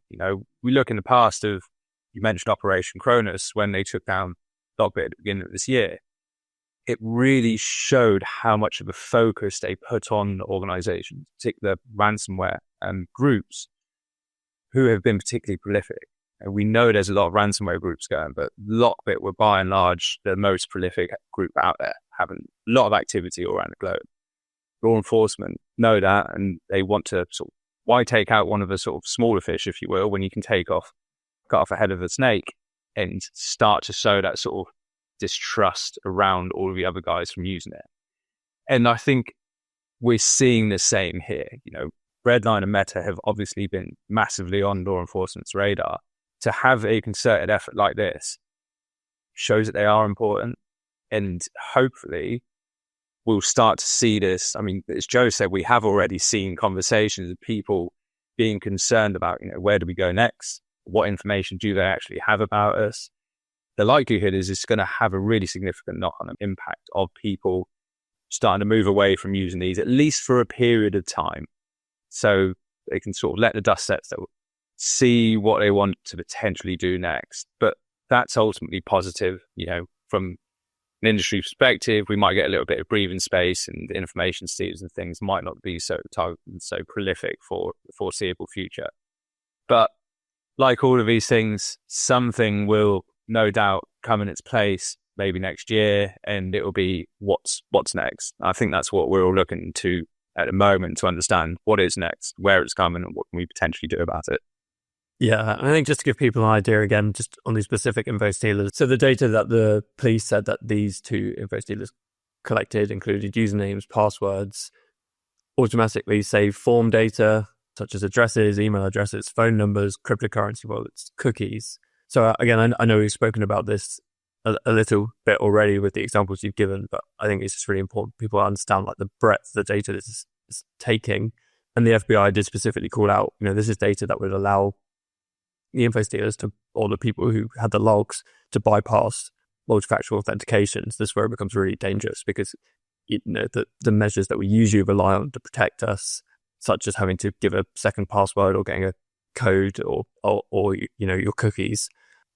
We look in the past of, you mentioned Operation Kronos, when they took down Lockbit at the beginning of this year. it really showed how much of a focus they put on organizations, particular ransomware groups who have been particularly prolific. And we know there's a lot of ransomware groups going, but Lockbit were by and large the most prolific group out there, having a lot of activity all around the globe. Law enforcement know that, and they want to sort of, why take out one of the sort of smaller fish, if you will, when you can cut off a head of a snake and start to sow that sort of distrust around all of the other guys from using it. And I think we're seeing the same here. Redline and Meta have obviously been massively on law enforcement's radar. To have a concerted effort like this shows that they are important, and hopefully we'll start to see this. I mean, as Joe said, we have already seen conversations of people being concerned about, where do we go next? What information do they actually have about us? The likelihood is it's going to have a really significant knock-on impact of people starting to move away from using these, at least for a period of time, so they can sort of let the dust settle, see what they want to potentially do next. But that's ultimately positive. From an industry perspective, we might get a little bit of breathing space, and the information stealers and things might not be so prolific for the foreseeable future. But like all of these things, something will no doubt come in its place maybe next year, and it will be what's next. I think that's what we're all looking to at the moment, to understand what is next, where it's coming, and what can we potentially do about it. Yeah, I think just to give people an idea again, just on these specific Infostealers. So the data that the police said that these two Infostealers collected included usernames, passwords, automatically saved form data, such as addresses, email addresses, phone numbers, cryptocurrency wallets, cookies. So again, I know we've spoken about this a little bit already with the examples you've given, but I think it's just really important people understand like the breadth of the data this is taking. And the FBI did specifically call out, this is data that would allow the Infostealers or the people who had the logs to bypass multi-factor authentications. This is where it becomes really dangerous, because the measures that we usually rely on to protect us, such as having to give a second password or getting a code or your cookies,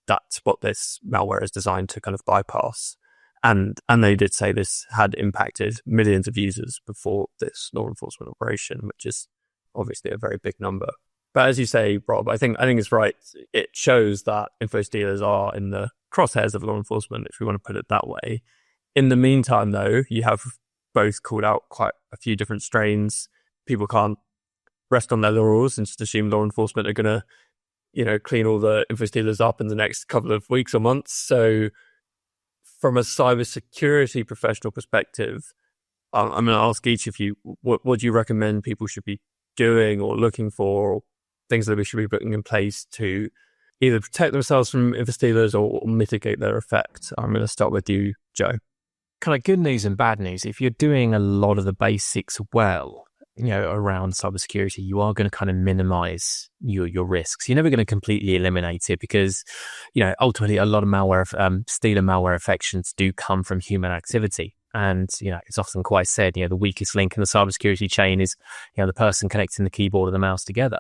that's what this malware is designed to kind of bypass. And they did say this had impacted millions of users before this law enforcement operation, which is obviously a very big number. But as you say, Rob, I think it's right. It shows that Infostealers are in the crosshairs of law enforcement, if we want to put it that way. In the meantime, though, you have both called out quite a few different strains. People can't rest on their laurels and just assume law enforcement are going to, clean all the Infostealers up in the next couple of weeks or months. So from a cybersecurity professional perspective, I'm going to ask each of you, what do you recommend people should be doing or looking for, or things that we should be putting in place to either protect themselves from Infostealers or mitigate their effect? I'm going to start with you, Joe. Kind of good news and bad news. If you're doing a lot of the basics well, around cybersecurity, you are going to kind of minimize your risks. You're never going to completely eliminate it, because, ultimately a lot of stealer malware infections do come from human activity. And, it's often quite said, the weakest link in the cybersecurity chain is, the person connecting the keyboard and the mouse together.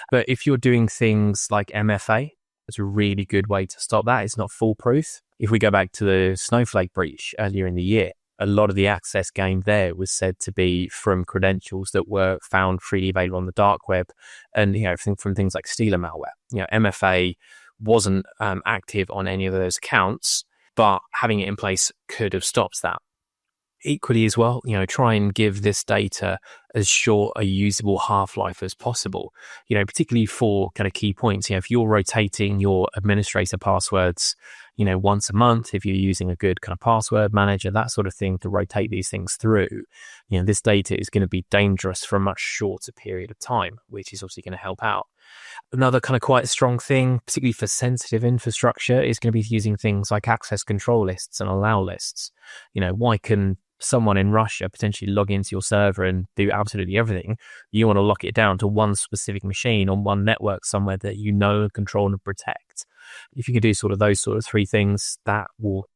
But if you're doing things like MFA, it's a really good way to stop that. It's not foolproof. If we go back to the Snowflake breach earlier in the year, a lot of the access gained there was said to be from credentials that were found freely available on the dark web, and from things like stealer malware. MFA wasn't active on any of those accounts, but having it in place could have stopped that. Equally as well, try and give this data as short a usable half-life as possible, particularly for kind of key points. If you're rotating your administrator passwords, once a month, if you're using a good kind of password manager, that sort of thing, to rotate these things through, this data is going to be dangerous for a much shorter period of time, which is obviously going to help out. Another kind of quite strong thing, particularly for sensitive infrastructure, is going to be using things like access control lists and allow lists. Why can someone in Russia potentially log into your server and do absolutely everything? You want to lock it down to one specific machine on one network somewhere that control and protect. If you can do those three things, that will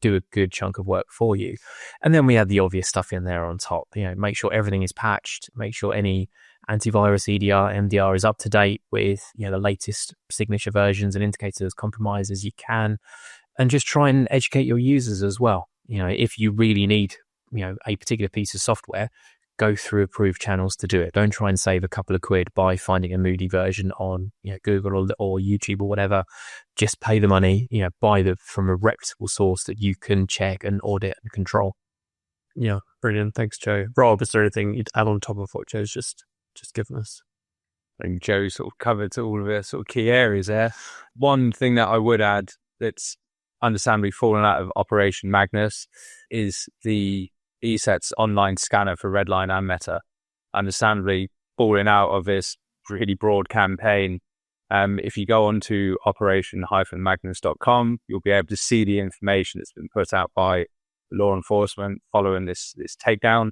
do a good chunk of work for you. And then we add the obvious stuff in there on top. Make sure everything is patched, make sure any antivirus, EDR, MDR is up to date with the latest signature versions and indicators compromise as you can, and just try and educate your users as well. if you really need, a particular piece of software, go through approved channels to do it. Don't try and save a couple of quid by finding a moody version on Google or YouTube or whatever. Just pay the money, buy from a reputable source that you can check and audit and control. Yeah, brilliant. Thanks, Joe. Rob, is there anything you'd add on top of what Joe's just given us? I think Joe sort of covered all of the sort of key areas there. One thing that I would add that's understandably fallen out of Operation Magnus is the ESET's online scanner for Redline and Meta. Understandably falling out of this really broad campaign. If you go on to operation-magnus.com, you'll be able to see the information that's been put out by law enforcement following this takedown.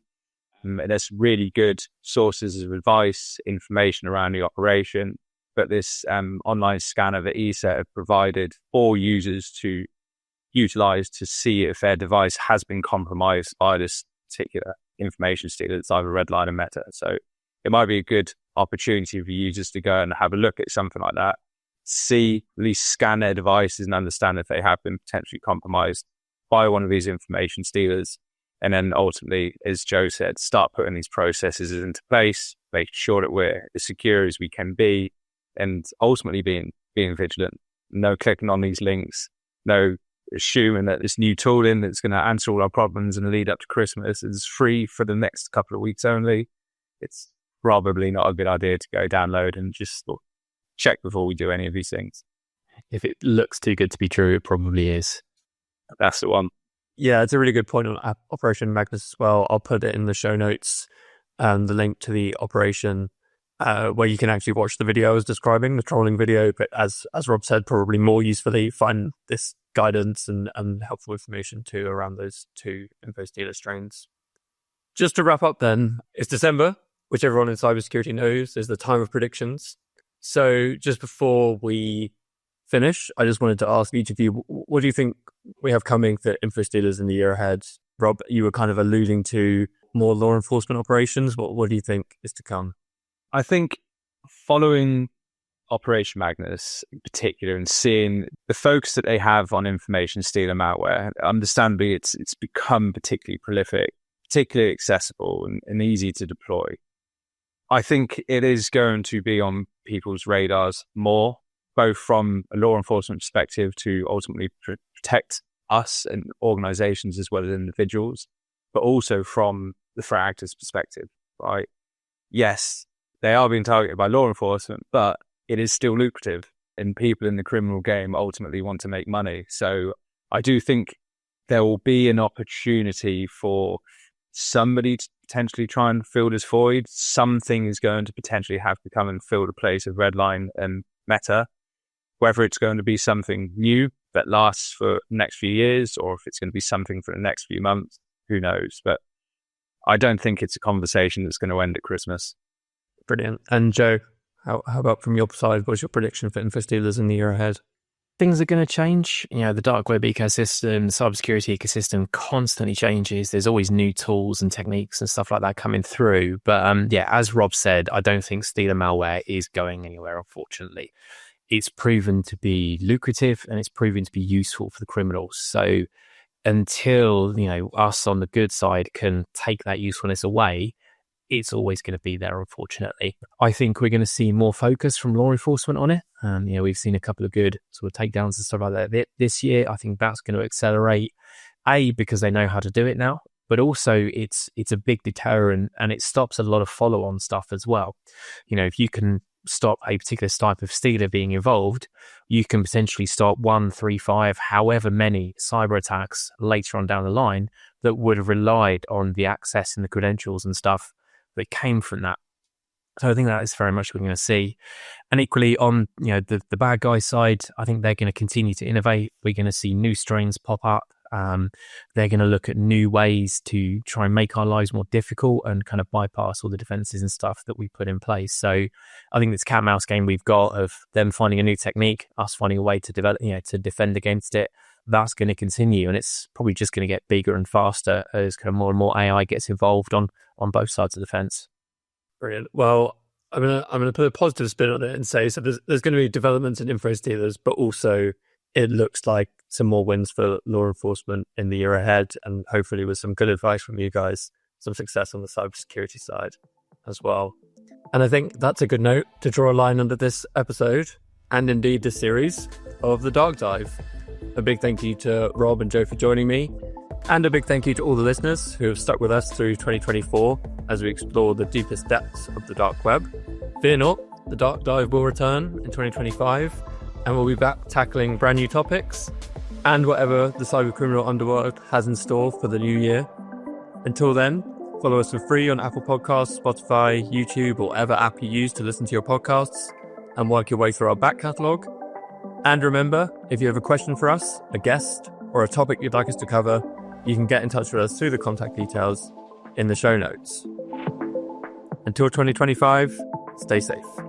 And there's really good sources of advice, information around the operation. But this online scanner that ESET have provided for users to utilize to see if their device has been compromised by this particular information stealer that's either Redline or Meta. So it might be a good opportunity for users to go and have a look at something like that, see, at least scan their devices and understand if they have been potentially compromised by one of these information stealers. And then ultimately, as Joe said, start putting these processes into place, make sure that we're as secure as we can be, and ultimately being vigilant. No clicking on these links, no assuming that this new tooling that's going to answer all our problems in the lead up to Christmas is free for the next couple of weeks only. It's probably not a good idea to go download and just check before we do any of these things. If it looks too good to be true, it probably is. That's the one. Yeah, it's a really good point on Operation Magnus as well. I'll put it in the show notes, the link to the operation where you can actually watch the video I was describing, the trolling video. But as Rob said, probably more usefully find this guidance and helpful information too around those two Infostealer strains. Just to wrap up then, it's December, which everyone in cybersecurity knows is the time of predictions. So just before we finish, I just wanted to ask each of you, what do you think we have coming for Infostealers in the year ahead? Rob, you were kind of alluding to more law enforcement operations. What do you think is to come? I think following Operation Magnus in particular and seeing the focus that they have on information stealer malware, understandably it's become particularly prolific, particularly accessible and easy to deploy. I think it is going to be on people's radars more, both from a law enforcement perspective to ultimately protect us and organizations as well as individuals, but also from the threat actor's perspective, right? Yes, they are being targeted by law enforcement, but it is still lucrative and people in the criminal game ultimately want to make money. So I do think there will be an opportunity for somebody to potentially try and fill this void. Something is going to potentially have to come and fill the place of Redline and Meta. Whether it's going to be something new that lasts for the next few years or if it's going to be something for the next few months, who knows? But I don't think it's a conversation that's going to end at Christmas. Brilliant. And Joe, how about from your side? What's your prediction for Infostealers in the year ahead? Things are going to change. The dark web ecosystem, the cybersecurity ecosystem constantly changes. There's always new tools and techniques and stuff like that coming through. But as Rob said, I don't think stealer malware is going anywhere, unfortunately. It's proven to be lucrative and it's proven to be useful for the criminals. So until, us on the good side can take that usefulness away, it's always going to be there, unfortunately. I think we're going to see more focus from law enforcement on it. We've seen a couple of good sort of takedowns and stuff like that this year. I think that's going to accelerate, because they know how to do it now, but also it's a big deterrent and it stops a lot of follow-on stuff as well. If you can stop a particular type of stealer being involved, you can potentially stop 1, 3, 5, however many cyber attacks later on down the line that would have relied on the access and the credentials and stuff that came from that. So I think that is very much what we're going to see. And equally on the bad guy side, I think they're going to continue to innovate. We're going to see new strains pop up. They're going to look at new ways to try and make our lives more difficult and kind of bypass all the defenses and stuff that we put in place. So I think this cat and mouse game we've got of them finding a new technique, us finding a way to develop, to defend against it, that's going to continue. And it's probably just going to get bigger and faster as kind of more and more AI gets involved on both sides of the fence. Brilliant. Well, I'm gonna put a positive spin on it and say, so there's going to be developments in Infostealers, but also it looks like some more wins for law enforcement in the year ahead, and hopefully with some good advice from you guys, some success on the cybersecurity side as well. And I think that's a good note to draw a line under this episode, and indeed this series of The Dark Dive. A big thank you to Rob and Joe for joining me, and a big thank you to all the listeners who have stuck with us through 2024 as we explore the deepest depths of the dark web. Fear not, The Dark Dive will return in 2025, and we'll be back tackling brand new topics and whatever the cybercriminal underworld has in store for the new year. Until then, follow us for free on Apple Podcasts, Spotify, YouTube, or whatever app you use to listen to your podcasts, and work your way through our back catalogue. And remember, if you have a question for us, a guest, or a topic you'd like us to cover, you can get in touch with us through the contact details in the show notes. Until 2025, stay safe.